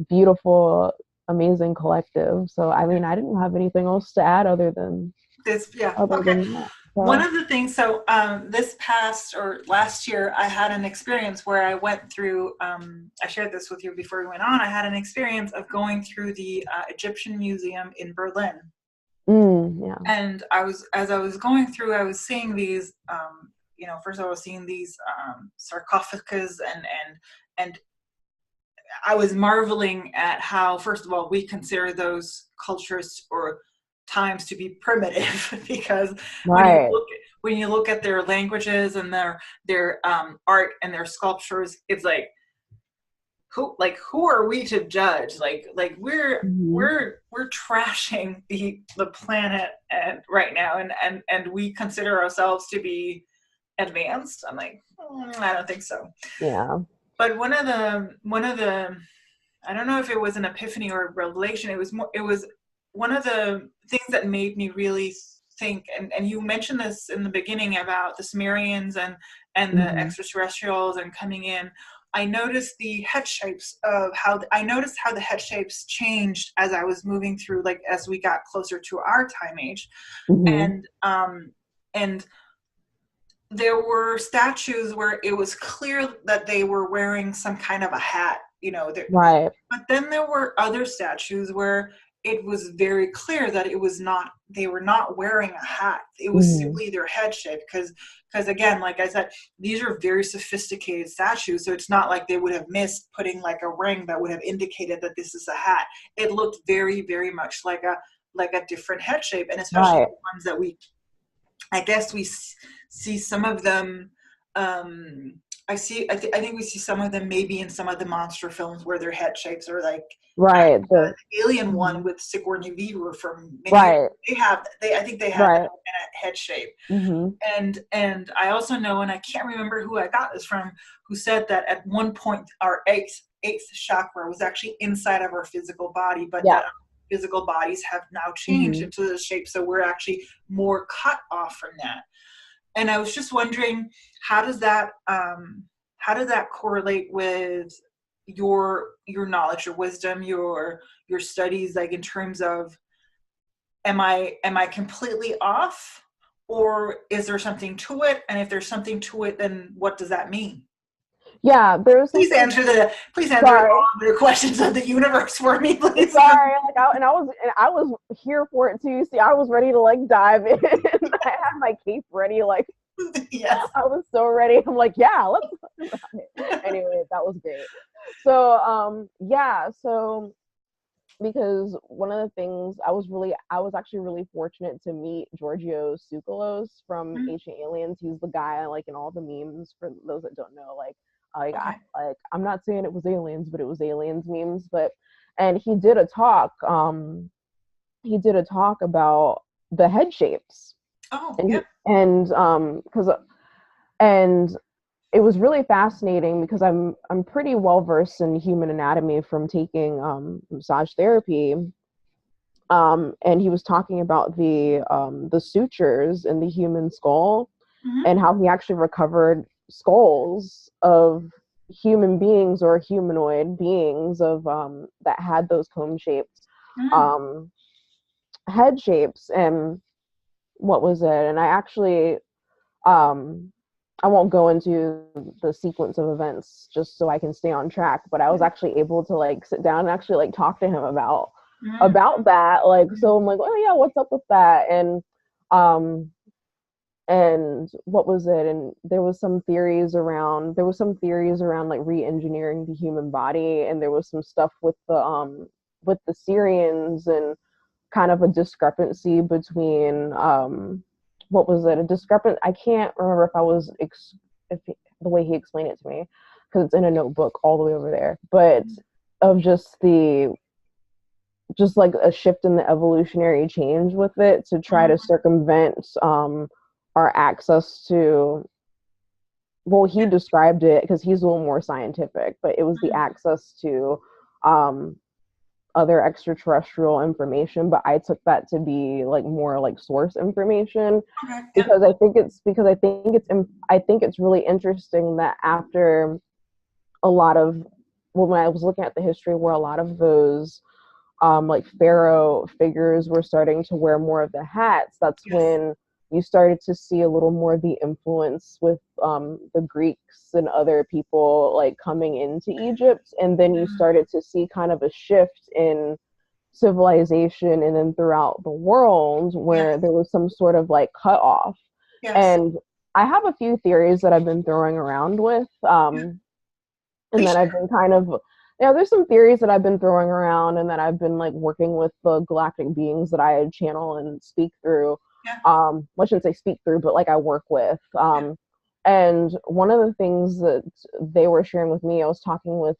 Speaker 2: beautiful, amazing collective. So I mean, I didn't have anything else to add other than
Speaker 1: This, yeah,
Speaker 2: other
Speaker 1: okay.
Speaker 2: than that.
Speaker 1: One
Speaker 2: So,
Speaker 1: of the things, so this past or last year, I had an experience where I went through, I shared this with you before we went on. I had an experience of going through the Egyptian Museum in Berlin.
Speaker 2: yeah.
Speaker 1: And as I was going through, I was seeing these, first I was seeing these sarcophagus and I was marveling at how, first of all, we consider those cultures or times to be primitive because
Speaker 2: Right.
Speaker 1: when you look at their languages and their art and their sculptures, it's like who are we to judge? Like
Speaker 2: Hmm.
Speaker 1: we're trashing the planet and right now, and we consider ourselves to be advanced. I'm like, I don't think so.
Speaker 2: Yeah.
Speaker 1: But one of the I don't know if it was an epiphany or a revelation. It was one of the things that made me really think. And you mentioned this in the beginning about the Sumerians and the
Speaker 2: Hmm.
Speaker 1: extraterrestrials and coming in. I noticed the head shapes of I noticed how the head shapes changed as I was moving through, like as we got closer to our time age,
Speaker 2: Hmm.
Speaker 1: and there were statues where it was clear that they were wearing some kind of a hat,
Speaker 2: Right.
Speaker 1: but then there were other statues where it was very clear that they were not wearing a hat. It was
Speaker 2: Hmm.
Speaker 1: simply their head shape because again, like I said, these are very sophisticated statues. So it's not like they would have missed putting like a ring that would have indicated that this is a hat. It looked very, very much like a different head shape. And especially
Speaker 2: Right.
Speaker 1: the ones that I guess we see some of them. I think we see some of them maybe in some of the monster films where their head shapes are like
Speaker 2: Right.
Speaker 1: the Alien one
Speaker 2: Mhm.
Speaker 1: with Sigourney Weaver from many years.
Speaker 2: Right.
Speaker 1: I think they have that
Speaker 2: Right.
Speaker 1: kind of head shape.
Speaker 2: Hmm.
Speaker 1: And I also know, and I can't remember who I got this from, who said that at one point our eighth chakra was actually inside of our physical body, but
Speaker 2: Yeah.
Speaker 1: that our physical bodies have now changed
Speaker 2: Hmm.
Speaker 1: into the shape, so we're actually more cut off from that. And I was just wondering, how does that correlate with your knowledge, your wisdom, your studies, like in terms of am I completely off, or is there something to it? And if there's something to it, then what does that mean?
Speaker 2: Yeah. There's something.
Speaker 1: Please answer
Speaker 2: Sorry.
Speaker 1: all the questions of the universe for me, please.
Speaker 2: Sorry. Like, I was here for it too. See, I was ready to like dive in. I had my cape ready. Like,
Speaker 1: Yes.
Speaker 2: I was so ready. I'm like, yeah, let's talk about it. Anyway, that was great. So, yeah. So because one of the things I was actually really fortunate to meet Giorgio Tsoukalos from
Speaker 1: Mm,
Speaker 2: Ancient Aliens. He's the guy like in all the memes, for those that don't know,
Speaker 1: okay.
Speaker 2: I'm not saying it was aliens, but it was aliens memes. But and he did a talk about the head shapes,
Speaker 1: Oh,
Speaker 2: and
Speaker 1: yeah.
Speaker 2: because and it was really fascinating because I'm pretty well versed in human anatomy from taking massage therapy. And he was talking about the sutures in the human skull
Speaker 1: Mm-hmm.
Speaker 2: and how he actually recovered skulls of human beings or humanoid beings of that had those cone shaped
Speaker 1: Mm,
Speaker 2: um, head shapes. And what was it? And I actually um, I won't go into the sequence of events just so I can stay on track, but I was actually able to like sit down and actually like talk to him
Speaker 1: mm,
Speaker 2: about that. Like,
Speaker 1: mm,
Speaker 2: so I'm like, oh yeah, what's up with that? Um and what was it? And there was some theories around like re-engineering the human body, and there was some stuff with the Syrians and kind of a discrepancy between what was it? A discrepant I can't remember if I was if the way he explained it to me, because it's in a notebook all the way over there, but of just like a shift in the evolutionary change with it to try to
Speaker 1: mm.
Speaker 2: circumvent our access to, well, he described it because he's a little more scientific, but it was the access to um other extraterrestrial information, but I took that to be like more like source information,
Speaker 1: Okay. Yeah.
Speaker 2: because I think it's really interesting that after a lot of, well, when I was looking at the history where a lot of those like pharaoh figures were starting to wear more of the hats, that's
Speaker 1: Yes.
Speaker 2: when you started to see a little more of the influence with the Greeks and other people like coming into Egypt. And then you
Speaker 1: Mm.
Speaker 2: started to see kind of a shift in civilization and then throughout the world
Speaker 1: Yes.
Speaker 2: where there was some sort of like cutoff.
Speaker 1: Yes.
Speaker 2: And I have a few theories that I've been throwing around with.
Speaker 1: Yeah.
Speaker 2: And
Speaker 1: Please
Speaker 2: then I've
Speaker 1: share.
Speaker 2: been kind of, yeah, there's some theories that I've been throwing around and that I've been like working with the galactic beings that I channel and speak through.
Speaker 1: Yeah.
Speaker 2: I shouldn't say speak through, but like I work with.
Speaker 1: Yeah.
Speaker 2: And one of the things that they were sharing with me, I was talking with,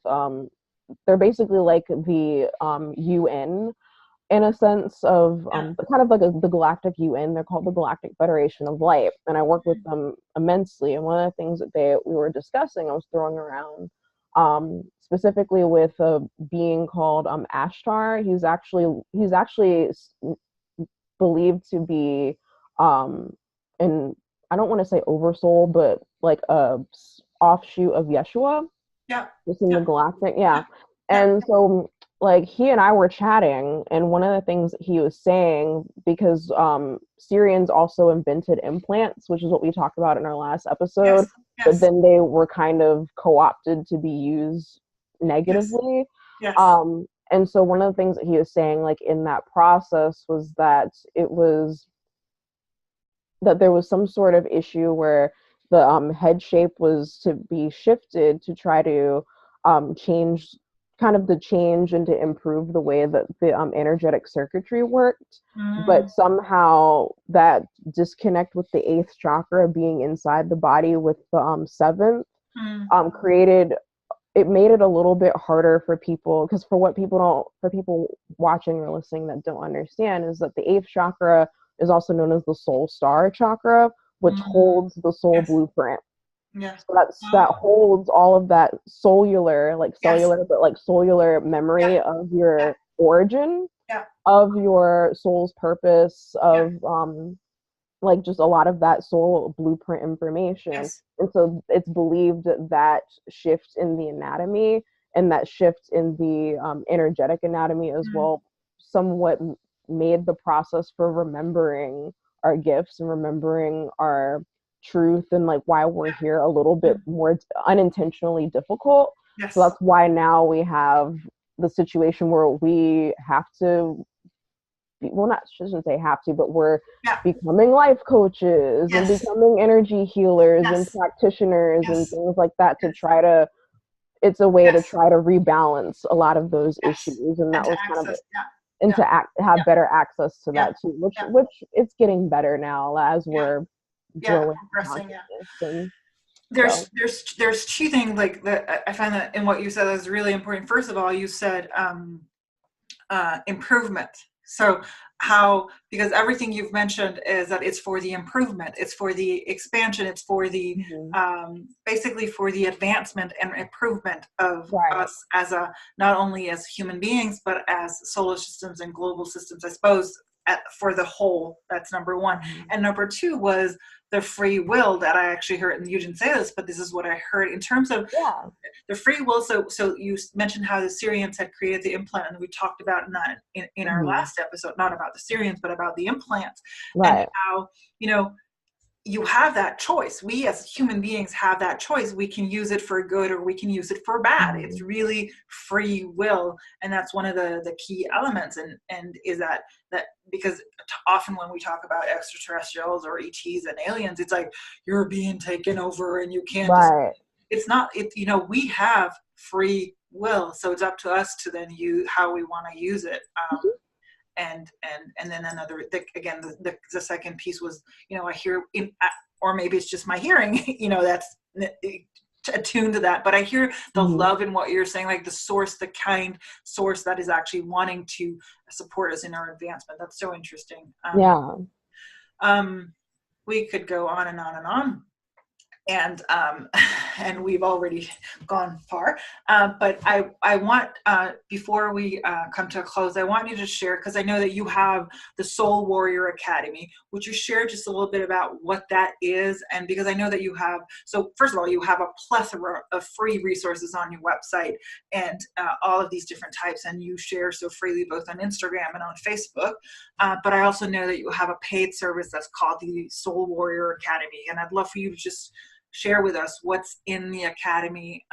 Speaker 2: they're basically like the UN in a sense of
Speaker 1: Yeah.
Speaker 2: kind of like the Galactic UN. They're called the Galactic Federation of Light, and I work with them immensely. And one of the things that we were discussing, I was throwing around, specifically with a being called Ashtar. He's actually believed to be and I don't want to say oversoul, but like a offshoot of Yeshua,
Speaker 1: Yeah.
Speaker 2: just in the
Speaker 1: Yeah.
Speaker 2: galactic,
Speaker 1: Yeah.
Speaker 2: yeah.
Speaker 1: Yeah.
Speaker 2: And so like he and I were chatting, and one of the things that he was saying, because Syrians also invented implants, which is what we talked about in our last episode,
Speaker 1: Yes.
Speaker 2: but
Speaker 1: Yes.
Speaker 2: then they were kind of co-opted to be used
Speaker 1: Yes.
Speaker 2: negatively.
Speaker 1: Yes.
Speaker 2: And so one of the things that he was saying, like in that process, was that there was some sort of issue where the head shape was to be shifted to try to change, kind of to change and to improve the way that the energetic circuitry worked. But
Speaker 1: Mm.
Speaker 2: somehow that disconnect with the eighth chakra being inside the body with the seventh
Speaker 1: Mm.
Speaker 2: created, it made it a little bit harder for people, because for people watching or listening that don't understand, is that the eighth chakra is also known as the soul star chakra, which
Speaker 1: Mm.
Speaker 2: holds the soul
Speaker 1: Yes.
Speaker 2: blueprint.
Speaker 1: Yeah.
Speaker 2: So that
Speaker 1: Oh.
Speaker 2: holds all of that cellular, like
Speaker 1: Yes.
Speaker 2: cellular, but like cellular
Speaker 1: Yeah.
Speaker 2: memory of
Speaker 1: Yeah.
Speaker 2: your origin,
Speaker 1: Yeah.
Speaker 2: of your soul's purpose,
Speaker 1: Yeah.
Speaker 2: of like just a lot of that soul blueprint information.
Speaker 1: Yes.
Speaker 2: And so it's believed that shift in the anatomy and that shift in the energetic anatomy as
Speaker 1: Mm.
Speaker 2: well somewhat made the process for remembering our gifts and remembering our truth and like why we're here a little
Speaker 1: Yeah.
Speaker 2: bit more unintentionally difficult. So
Speaker 1: Yes.
Speaker 2: that's why now we have the situation where we have to, well, not shouldn't say have to, but we're
Speaker 1: Yeah.
Speaker 2: becoming life coaches and
Speaker 1: Yes.
Speaker 2: becoming energy healers and
Speaker 1: Yes.
Speaker 2: practitioners and
Speaker 1: Yes.
Speaker 2: things like that to
Speaker 1: Yes.
Speaker 2: try to, it's a way to
Speaker 1: Yes.
Speaker 2: try to rebalance a lot of those
Speaker 1: Yes.
Speaker 2: issues. And
Speaker 1: And
Speaker 2: that
Speaker 1: to
Speaker 2: was kind of,
Speaker 1: access. Yeah.
Speaker 2: and
Speaker 1: Yeah.
Speaker 2: to have
Speaker 1: Yeah.
Speaker 2: better access to
Speaker 1: Yeah.
Speaker 2: that too, which
Speaker 1: Yeah.
Speaker 2: it's getting better now as
Speaker 1: Yeah.
Speaker 2: we're
Speaker 1: Yeah.
Speaker 2: growing
Speaker 1: Progressing. Yeah.
Speaker 2: consciousness. And so
Speaker 1: There's two things like that I find that in what you said is really important. First of all, you said improvement. So how, because everything you've mentioned is that it's for the improvement, it's for the expansion, it's for the
Speaker 2: mhm,
Speaker 1: basically for the advancement and improvement of
Speaker 2: right.
Speaker 1: us as a, not only as human beings but as solar systems and global systems, I suppose, for the whole. That's number one.
Speaker 2: Mhm.
Speaker 1: And number two was the free will that I actually heard, and you didn't say this, but this is what I heard in terms of
Speaker 2: Yeah.
Speaker 1: the free will. So you mentioned how the Syrians had created the implant, and we talked about that in our
Speaker 2: Mhm.
Speaker 1: last episode, not about the Syrians, but about the implants, and
Speaker 2: Right.
Speaker 1: how, you know, you have that choice. We as human beings have that choice. We can use it for good or we can use it for bad. It's
Speaker 2: Mhm.
Speaker 1: really free will, and that's one of the key elements. And is that because often when we talk about extraterrestrials or ETs and aliens, it's like you're being taken over and you can't.
Speaker 2: Right.
Speaker 1: It's not. We have free will, so it's up to us to then use how we want to use it.
Speaker 2: Mhm.
Speaker 1: And then again, the second piece was, I hear or maybe it's just my hearing, that's attuned to that, but I hear the
Speaker 2: Mhm.
Speaker 1: love in what you're saying, like the source, the kind source that is actually wanting to support us in our advancement. That's so interesting.
Speaker 2: Yeah.
Speaker 1: Um, we could go on and on and on. and we've already gone far. But I want, before we come to a close, I want you to share, because I know that you have the Soul Warrior Academy. Would you share just a little bit about what that is? And because I know that you have, so first of all, you have a plethora of free resources on your website, and all of these different types, and you share so freely both on Instagram and on Facebook. But I also know that you have a paid service that's called the Soul Warrior Academy, and I'd love for you to just share with us what's in the academy.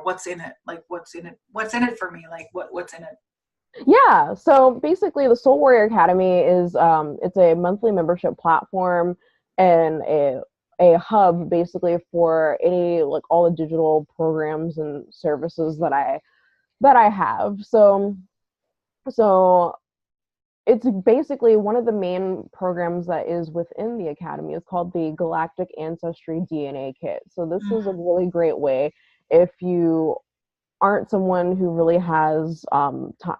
Speaker 1: What's in it? Like, what's in it for me? Like, what's in it?
Speaker 2: Yeah, so basically the Soul Warrior Academy is it's a monthly membership platform and a hub basically for any, like, all the digital programs and services that I have. So it's basically one of the main programs that is within the academy is called the Galactic Ancestry DNA Kit. So this is a really great way if you aren't someone who really has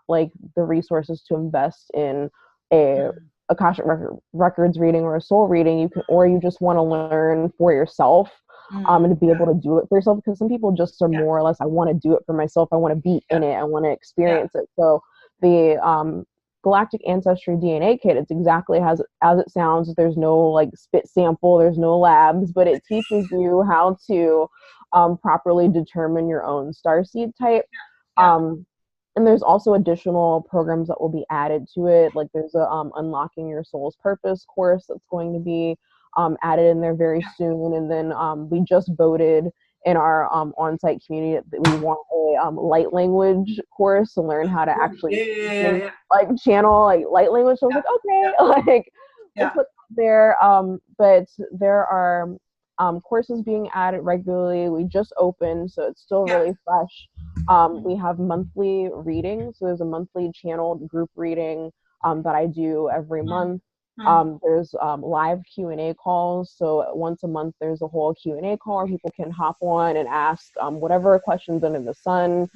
Speaker 2: like the resources to invest in a Akashic records reading or a soul reading. You can, or you just want to learn for yourself, and to be able to do it for yourself, because some people just are more or less, I want to do it for myself, I want to be in it, I want to experience it. So the Galactic Ancestry DNA Kit, it's exactly as it sounds. There's no like spit sample, there's no labs, but it teaches you how to properly determine your own starseed type. And there's also additional programs that will be added to it. Like there's a Unlocking Your Soul's Purpose course that's going to be added in there very soon. And then we just voted in our on-site community that we want a light language course to learn how to actually like channel like light language. So I was like, okay, we'll put that there. But there are courses being added regularly. We just opened, so it's still really fresh. We have monthly readings. So there's a monthly channeled group reading that I do every month. There's live Q&A calls. So once a month, there's a whole Q&A call where people can hop on and ask whatever questions under the sun.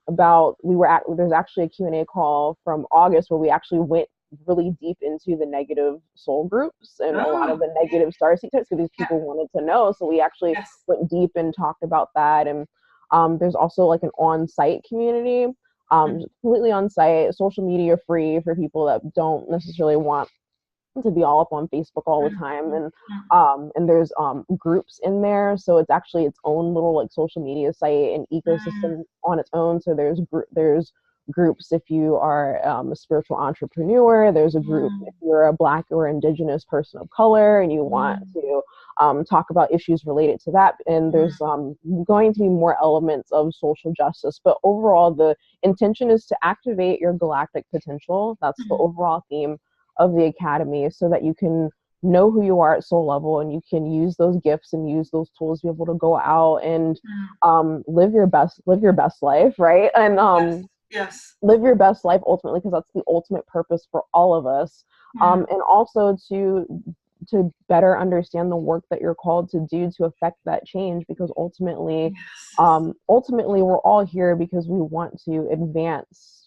Speaker 2: There's actually a Q&A call from August where we actually went really deep into the negative soul groups and a lot of the negative starseed types, because these people wanted to know. So we actually went deep and talked about that. And there's also like an on-site community, completely on-site, social media free for people that don't necessarily want to be all up on Facebook all the time. And there's groups in there, so it's actually its own little like social media site and ecosystem on its own. So there's groups if you are a spiritual entrepreneur. There's a group if you're a Black or Indigenous person of color and you want to talk about issues related to that. And there's going to be more elements of social justice, but overall the intention is to activate your galactic potential. That's the overall theme of the academy, so that you can know who you are at soul level, and you can use those gifts and use those tools to be able to go out and live your best life, right? And live your best life ultimately, because that's the ultimate purpose for all of us. And also to better understand the work that you're called to do to affect that change, because ultimately we're all here because we want to advance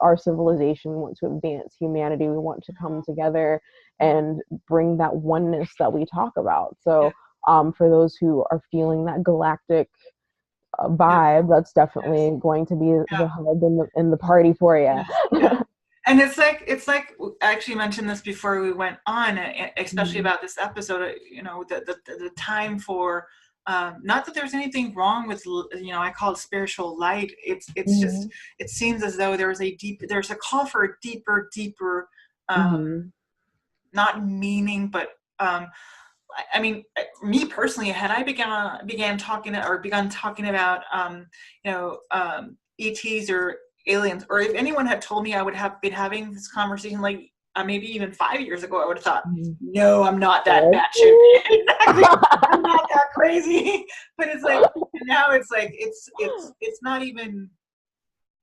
Speaker 2: our civilization, we want to advance humanity, we want to come together and bring that oneness that we talk about. So for those who are feeling that galactic vibe, that's definitely going to be the hub in the party for you.
Speaker 1: And it's like I actually mentioned this before we went on, especially about this episode. You know, the time for not that there's anything wrong with, I call it spiritual light. It's just, it seems as though there's a call for a deeper not meaning, but I mean, me personally, had I begun talking about ETs or aliens, or if anyone had told me I would have been having this conversation like maybe even 5 years ago, I would have thought, no, I'm not that batshit. I'm not that crazy. But it's like now it's like it's not even,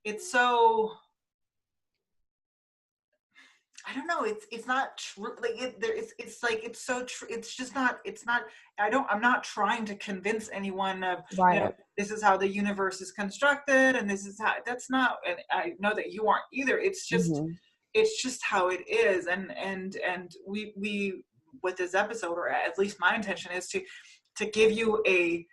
Speaker 1: it's so, I don't know. It's not true. Like it's like it's so true. It's just not. It's not. I'm not trying to convince anyone of this is how the universe is constructed, and this is how. That's not. And I know that you aren't either. It's just. It's just how it is, and we with this episode, or at least my intention is to give you a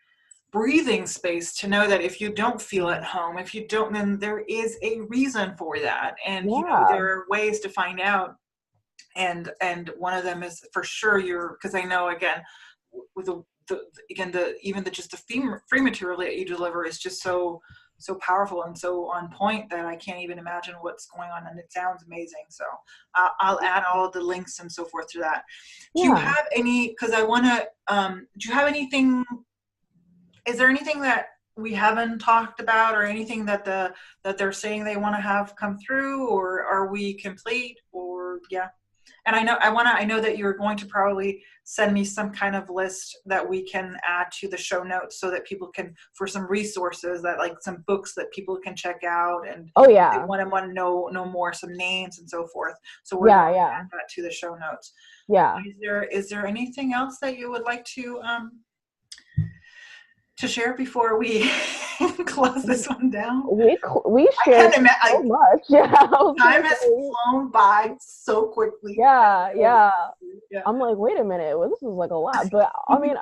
Speaker 1: breathing space to know that if you don't feel at home, if you don't, then there is a reason for that. And, there are ways to find out. And one of them is for sure because I know, again, with just the free material that you deliver is just so powerful and so on point that I can't even imagine what's going on, and it sounds amazing. So I'll add all of the links and so forth to that. Do you have any, because I want to, do you have anything, is there anything that we haven't talked about, or anything that they're saying they want to have come through, or are we complete, or And I know that you're going to probably send me some kind of list that we can add to the show notes so that people can, for some resources, that like some books that people can check out, and they want to know more, some names and so forth. So we're going to add that to the show notes.
Speaker 2: Yeah.
Speaker 1: Is there anything else that you would like to share before we close this one down?
Speaker 2: We shared so much. Yeah,
Speaker 1: time has flown by so quickly.
Speaker 2: Yeah. I'm like, wait a minute, well, this is like a lot. But I mean,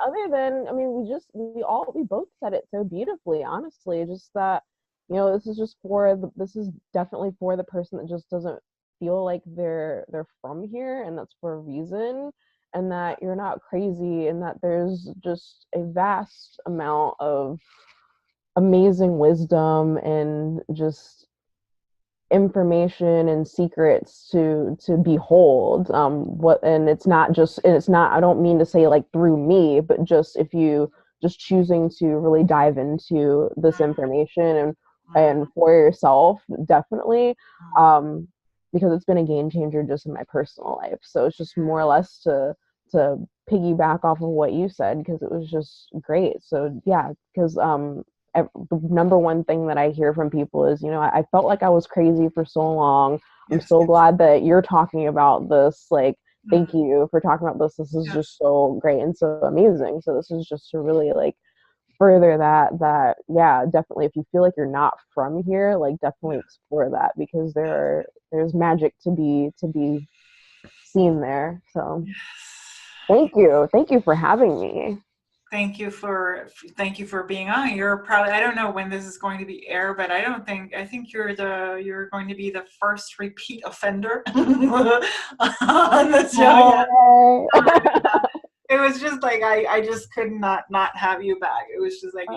Speaker 2: we both said it so beautifully. Honestly, just that, this is definitely for the person that just doesn't feel like they're from here, and that's for a reason. And that you're not crazy, and that there's just a vast amount of amazing wisdom and just information and secrets to behold. And it's not, I don't mean to say like through me, but just if you just choosing to really dive into this information and for yourself, definitely. Because it's been a game changer just in my personal life. So it's just more or less to piggyback off of what you said, because it was just great. So because the number one thing that I hear from people is, I felt like I was crazy for so long. I'm so glad that you're talking about this. Like, thank you for talking about this. This is just so great and so amazing. So this is just to really like further that definitely, if you feel like you're not from here, like definitely explore that, because there's magic to be seen there. So thank you for having me.
Speaker 1: Thank you for being on. You're probably, I don't know when this is going to be aired, but I think you're going to be the first repeat offender on the show. It was just like I just could not have you back. It was just like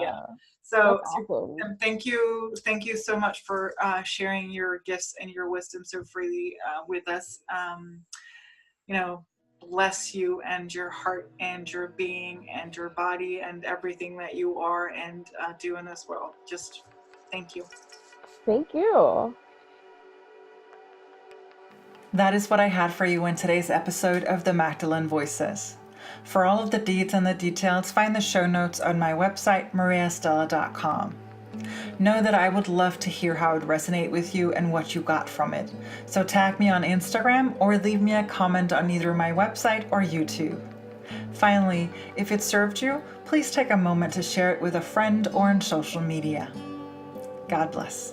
Speaker 1: So
Speaker 2: awesome.
Speaker 1: Thank you so much for sharing your gifts and your wisdom so freely with us. Bless you and your heart and your being and your body and everything that you are and do in this world. Just thank you.
Speaker 2: Thank you.
Speaker 1: That is what I had for you in today's episode of the Magdalene Voices. For all of the deeds and the details, find the show notes on my website, mariastella.com. Know that I would love to hear how it resonated with you and what you got from it. So tag me on Instagram or leave me a comment on either my website or YouTube. Finally, if it served you, please take a moment to share it with a friend or on social media. God bless.